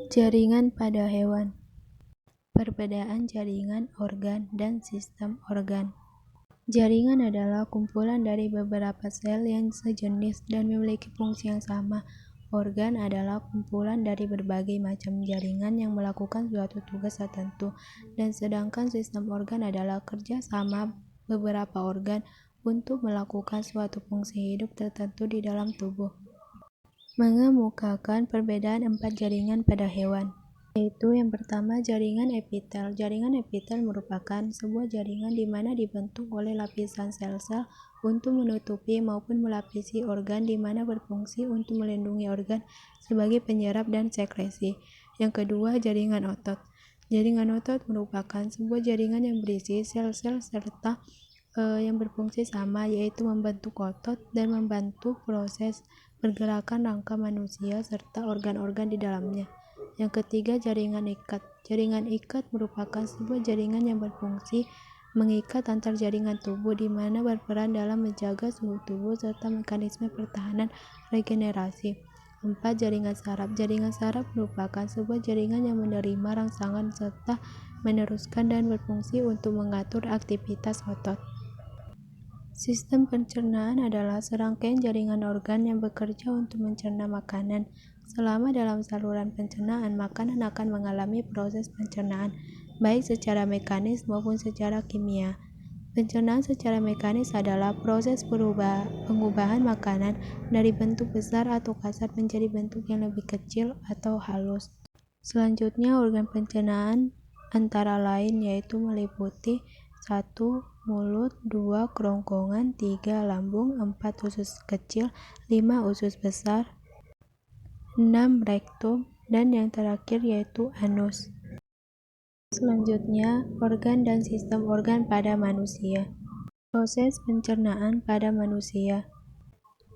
Jaringan pada hewan. Perbedaan jaringan organ dan sistem organ. Jaringan adalah kumpulan dari beberapa sel yang sejenis dan memiliki fungsi yang sama. Organ adalah kumpulan dari berbagai macam jaringan yang melakukan suatu tugas tertentu, dan sedangkan sistem organ adalah kerja sama beberapa organ untuk melakukan suatu fungsi hidup tertentu di dalam tubuh. Mengemukakan perbedaan 4 jaringan pada hewan. Yaitu yang pertama, jaringan epitel. Jaringan epitel merupakan sebuah jaringan di mana dibentuk oleh lapisan sel-sel untuk menutupi maupun melapisi organ di mana berfungsi untuk melindungi organ sebagai penyerap dan sekresi. Yang kedua, jaringan otot. Jaringan otot merupakan sebuah jaringan yang berisi sel-sel serta yang berfungsi sama, yaitu membentuk otot dan membantu proses pergerakan rangka manusia serta organ-organ di dalamnya. Yang ketiga, jaringan ikat. Jaringan ikat merupakan sebuah jaringan yang berfungsi mengikat antar jaringan tubuh di mana berperan dalam menjaga suhu tubuh serta mekanisme pertahanan regenerasi. 4. Jaringan saraf. Jaringan saraf merupakan sebuah jaringan yang menerima rangsangan serta meneruskan dan berfungsi untuk mengatur aktivitas otot. Sistem pencernaan adalah serangkaian jaringan organ yang bekerja untuk mencerna makanan. Selama dalam saluran pencernaan, makanan akan mengalami proses pencernaan, baik secara mekanis maupun secara kimia. Pencernaan secara mekanis adalah proses pengubahan makanan dari bentuk besar atau kasar menjadi bentuk yang lebih kecil atau halus. Selanjutnya, organ pencernaan antara lain yaitu meliputi 1. Mulut, 2. Kerongkongan, 3. Lambung, 4. Usus kecil, 5. Usus besar, 6. Rektum, dan yang terakhir yaitu anus. Selanjutnya, organ dan sistem organ pada manusia. Proses pencernaan pada manusia.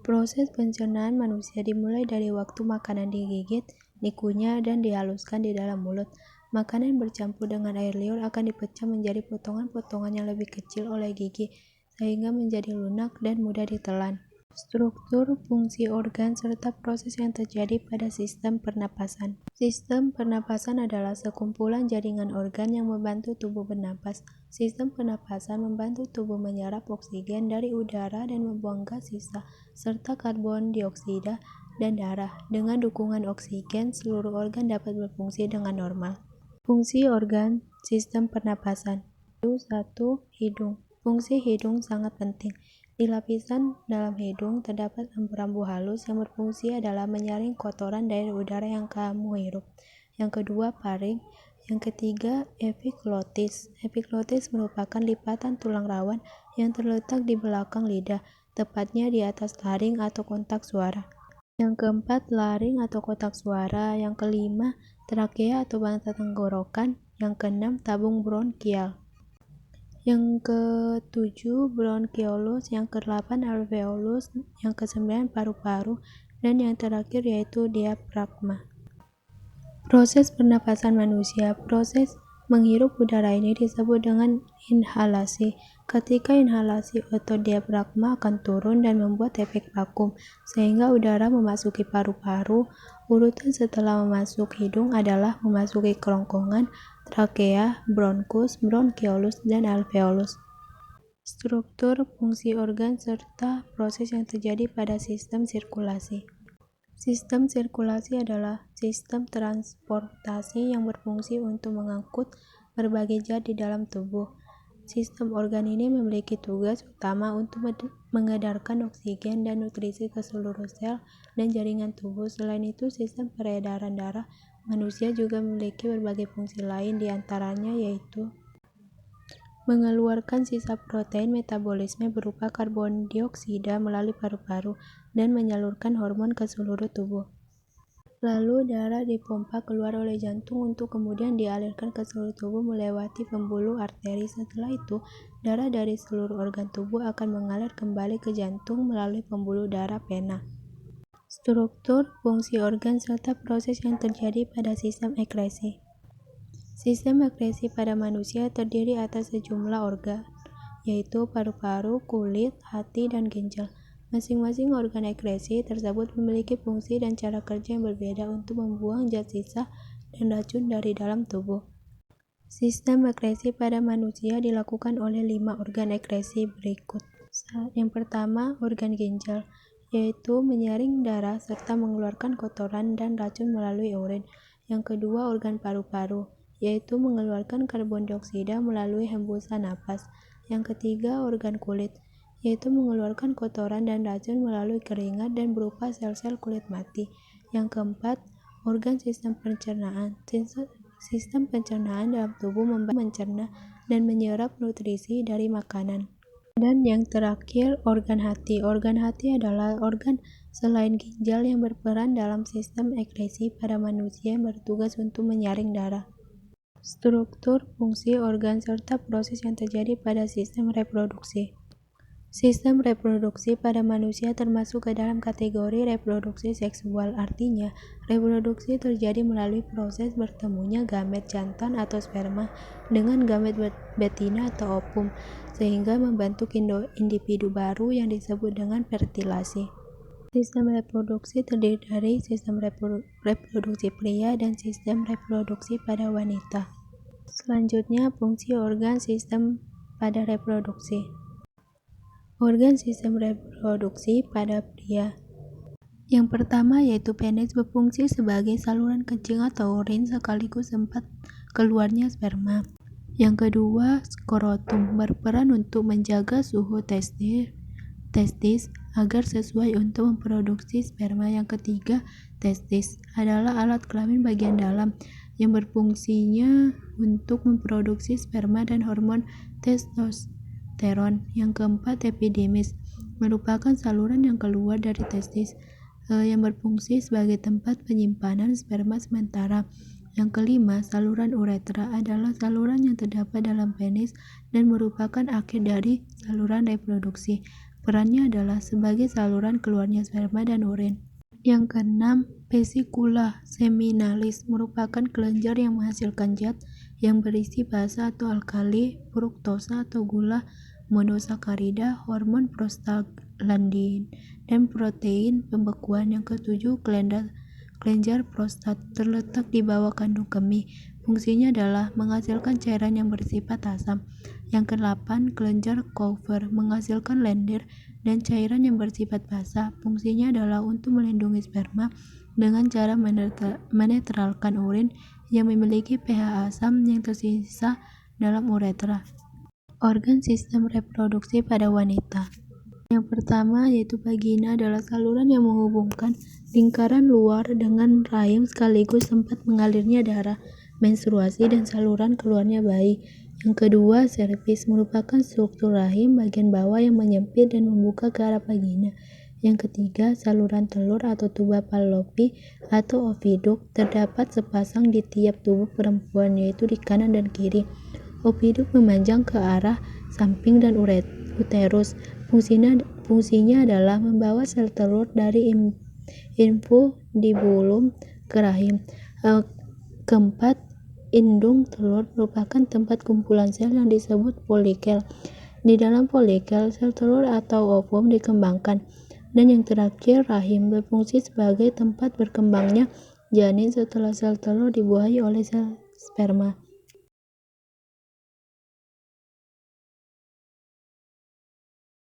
Proses pencernaan manusia dimulai dari waktu makanan digigit, dikunyah, dan dihaluskan di dalam mulut. Makanan bercampur dengan air liur akan dipecah menjadi potongan-potongan yang lebih kecil oleh gigi, sehingga menjadi lunak dan mudah ditelan. Struktur, fungsi organ, serta proses yang terjadi pada sistem pernapasan. Sistem pernapasan adalah sekumpulan jaringan organ yang membantu tubuh bernapas. Sistem pernapasan membantu tubuh menyerap oksigen dari udara dan membuang gas sisa, serta karbon dioksida dan darah. Dengan dukungan oksigen, seluruh organ dapat berfungsi dengan normal. Fungsi organ sistem pernapasan. 1. Hidung. Fungsi hidung sangat penting. Di lapisan dalam hidung terdapat rambu-rambu halus yang berfungsi adalah menyaring kotoran dari udara yang kamu hirup. Yang kedua, faring. Yang ketiga, epiglotis. Epiglotis merupakan lipatan tulang rawan yang terletak di belakang lidah, tepatnya di atas laring atau kontak suara. Yang keempat, laring atau kotak suara. Yang kelima, trakea atau bangsa tenggorokan. Yang keenam, tabung bronkial. Yang ketujuh, bronkiolus. Yang kedelapan, alveolus. Yang kesembilan, paru-paru. Dan yang terakhir yaitu diafragma. Proses pernapasan manusia. Proses menghirup udara ini disebut dengan inhalasi. Ketika inhalasi, otot diafragma akan turun dan membuat efek vakum, sehingga udara memasuki paru-paru. Urutan setelah memasuki hidung adalah memasuki kerongkongan, trakea, bronkus, bronkiolus, dan alveolus. Struktur, fungsi organ, serta proses yang terjadi pada sistem sirkulasi. Sistem sirkulasi adalah sistem transportasi yang berfungsi untuk mengangkut berbagai zat di dalam tubuh. Sistem organ ini memiliki tugas utama untuk mengedarkan oksigen dan nutrisi ke seluruh sel dan jaringan tubuh. Selain itu, sistem peredaran darah manusia juga memiliki berbagai fungsi lain, di antaranya yaitu mengeluarkan sisa protein, metabolisme berupa karbon dioksida melalui paru-paru, dan menyalurkan hormon ke seluruh tubuh. Lalu darah dipompa keluar oleh jantung untuk kemudian dialirkan ke seluruh tubuh melewati pembuluh arteri. Setelah itu, darah dari seluruh organ tubuh akan mengalir kembali ke jantung melalui pembuluh darah vena. Struktur, fungsi organ, serta proses yang terjadi pada sistem ekskresi. Sistem ekskresi pada manusia terdiri atas sejumlah organ, yaitu paru-paru, kulit, hati, dan ginjal. Masing-masing organ ekskresi tersebut memiliki fungsi dan cara kerja yang berbeda untuk membuang zat sisa dan racun dari dalam tubuh. Sistem ekskresi pada manusia dilakukan oleh 5 organ ekskresi berikut. Yang pertama, organ ginjal, yaitu menyaring darah serta mengeluarkan kotoran dan racun melalui urin. Yang kedua, organ paru-paru, yaitu mengeluarkan karbon dioksida melalui hembusan napas. Yang ketiga, organ kulit, yaitu mengeluarkan kotoran dan racun melalui keringat dan berupa sel-sel kulit mati. Yang keempat, organ sistem pencernaan. Sistem pencernaan dalam tubuh mencerna dan menyerap nutrisi dari makanan. Dan yang terakhir, organ hati. Organ hati adalah organ selain ginjal yang berperan dalam sistem ekskresi pada manusia yang bertugas untuk menyaring darah. Struktur, fungsi, organ, serta proses yang terjadi pada sistem reproduksi. Sistem reproduksi pada manusia termasuk ke dalam kategori reproduksi seksual, artinya reproduksi terjadi melalui proses bertemunya gamet jantan atau sperma dengan gamet betina atau ovum, sehingga membentuk individu baru yang disebut dengan fertilasi. Sistem reproduksi terdiri dari sistem reproduksi pria dan sistem reproduksi pada wanita. Selanjutnya, fungsi organ sistem pada reproduksi. Organ sistem reproduksi pada pria. Yang pertama yaitu penis, berfungsi sebagai saluran kencing atau urin sekaligus tempat keluarnya sperma. Yang kedua, skrotum, berperan untuk menjaga suhu testis agar sesuai untuk memproduksi sperma. Yang ketiga, testis adalah alat kelamin bagian dalam yang berfungsinya untuk memproduksi sperma dan hormon testosteron. Yang keempat, epidimis, merupakan saluran yang keluar dari testis yang berfungsi sebagai tempat penyimpanan sperma sementara. Yang kelima, saluran uretra adalah saluran yang terdapat dalam penis dan merupakan akhir dari saluran reproduksi. Perannya adalah sebagai saluran keluarnya sperma dan urin. Yang keenam, vesicula seminalis, merupakan kelenjar yang menghasilkan zat yang berisi basa atau alkali, fruktosa atau gula, monosakarida, hormon prostaglandin, dan protein pembekuan. Yang ketujuh, kelenjar prostat, terletak di bawah kandung kemih. Fungsinya adalah menghasilkan cairan yang bersifat asam. Yang kedelapan, kelenjar Cooper, menghasilkan lendir dan cairan yang bersifat basah. Fungsinya adalah untuk melindungi sperma dengan cara menetralkan urin yang memiliki pH asam yang tersisa dalam uretra. Organ sistem reproduksi pada wanita. Yang pertama yaitu vagina, adalah saluran yang menghubungkan lingkaran luar dengan rahim sekaligus tempat mengalirnya darah, menstruasi, dan saluran keluarnya bayi. Yang kedua, serviks, merupakan struktur rahim bagian bawah yang menyempit dan membuka ke arah vagina. Yang ketiga, saluran telur atau tuba fallopi atau oviduk, terdapat sepasang di tiap tubuh perempuan, yaitu di kanan dan kiri. Oviduk memanjang ke arah samping dan uterus. Fungsinya adalah membawa sel telur dari infundibulum ke rahim. Keempat, indung telur merupakan tempat kumpulan sel yang disebut folikel. Di dalam folikel, sel telur atau ovum dikembangkan. Dan yang terakhir, rahim, berfungsi sebagai tempat berkembangnya janin setelah sel telur dibuahi oleh sel sperma.